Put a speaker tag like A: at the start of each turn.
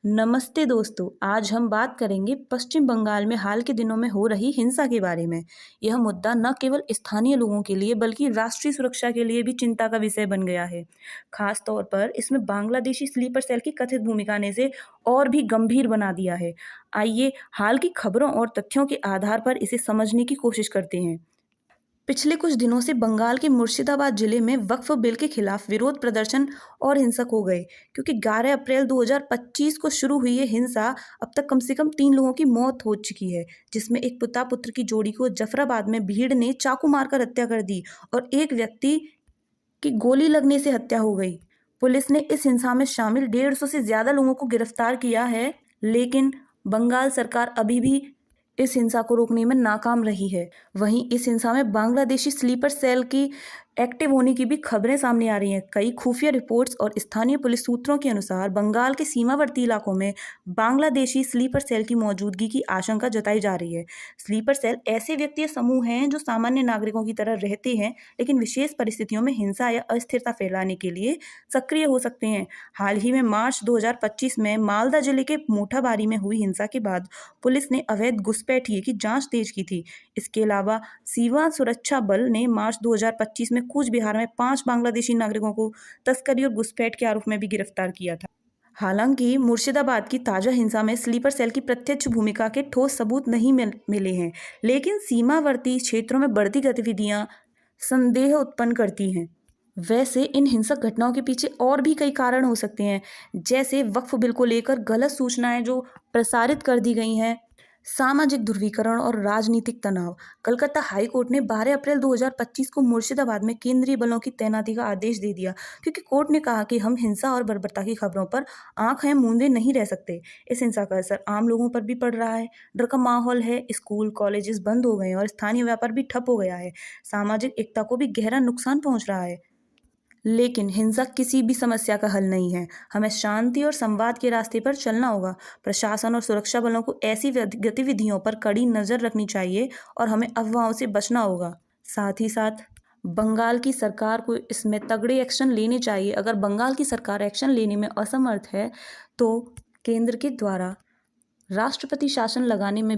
A: नमस्ते दोस्तों, आज हम बात करेंगे पश्चिम बंगाल में हाल के दिनों में हो रही हिंसा के बारे में। यह मुद्दा न केवल स्थानीय लोगों के लिए बल्कि राष्ट्रीय सुरक्षा के लिए भी चिंता का विषय बन गया है। खास तौर पर इसमें बांग्लादेशी स्लीपर सेल की कथित भूमिका ने इसे और भी गंभीर बना दिया है। आइए हाल की खबरों और तथ्यों के आधार पर इसे समझने की कोशिश करते हैं। पिछले कुछ दिनों से बंगाल के मुर्शिदाबाद जिले में वक्फ बिल के खिलाफ विरोध प्रदर्शन और हिंसक हो गए, क्योंकि 11 अप्रैल 2025 को शुरू हुई ये हिंसा अब तक कम से कम 3 लोगों की मौत हो चुकी है, जिसमें एक पिता पुत्र की जोड़ी को जफराबाद में भीड़ ने चाकू मारकर हत्या कर दी और एक व्यक्ति की गोली लगने से हत्या हो गई। पुलिस ने इस हिंसा में शामिल 150 से ज्यादा लोगों को गिरफ्तार किया है, लेकिन बंगाल सरकार अभी भी इस हिंसा को रोकने में नाकाम रही है। वहीं इस हिंसा में बांग्लादेशी स्लीपर सेल की एक्टिव होने की भी खबरें सामने आ रही हैं। कई खुफिया रिपोर्ट्स और स्थानीय पुलिस सूत्रों के अनुसार बंगाल के सीमावर्ती इलाकों में बांग्लादेशी स्लीपर सेल की मौजूदगी की आशंका जताई जा रही है। स्लीपर सेल ऐसे व्यक्ति समूह हैं जो सामान्य नागरिकों की तरह रहते हैं, लेकिन विशेष परिस्थितियों में हिंसा या अस्थिरता फैलाने के लिए सक्रिय हो सकते हैं। हाल ही में मार्च 2025 में मालदा जिले के मोठाबारी में हुई हिंसा के बाद पुलिस ने अवैध घुसपैठिए की जांच तेज की थी। इसके अलावा सीमा सुरक्षा बल ने मार्च 2025 में कूच बिहार में 5 बांग्लादेशी नागरिकों को तस्करी और घुसपैठ के आरोप में भी गिरफ्तार किया था। हालांकि मुर्शिदाबाद की ताजा हिंसा में स्लीपर सेल की प्रत्यक्ष भूमिका के ठोस सबूत नहीं मिले हैं, लेकिन सीमावर्ती क्षेत्रों में बढ़ती गतिविधियां संदेह उत्पन्न करती हैं। वैसे इन हिंसक घटनाओं के पीछे और भी कई कारण हो सकते हैं, जैसे वक्फ बिल को लेकर गलत सूचनाएं जो प्रसारित कर दी गई हैं, सामाजिक ध्रुवीकरण और राजनीतिक तनाव। कलकत्ता हाई कोर्ट ने 12 अप्रैल 2025 को मुर्शिदाबाद में केंद्रीय बलों की तैनाती का आदेश दे दिया, क्योंकि कोर्ट ने कहा कि हम हिंसा और बर्बरता की खबरों पर आंखें मूंदे नहीं रह सकते। इस हिंसा का असर आम लोगों पर भी पड़ रहा है। डर का माहौल है, स्कूल कॉलेजेस बंद हो गए हैं और स्थानीय व्यापार भी ठप हो गया है। सामाजिक एकता को भी गहरा नुकसान पहुंच रहा है। लेकिन हिंसा किसी भी समस्या का हल नहीं है। हमें शांति और संवाद के रास्ते पर चलना होगा। प्रशासन और सुरक्षा बलों को ऐसी गतिविधियों पर कड़ी नजर रखनी चाहिए और हमें अफवाहों से बचना होगा। साथ ही साथ बंगाल की सरकार को इसमें तगड़े एक्शन लेने चाहिए। अगर बंगाल की सरकार एक्शन लेने में असमर्थ है तो केंद्र के द्वारा राष्ट्रपति शासन लगाने में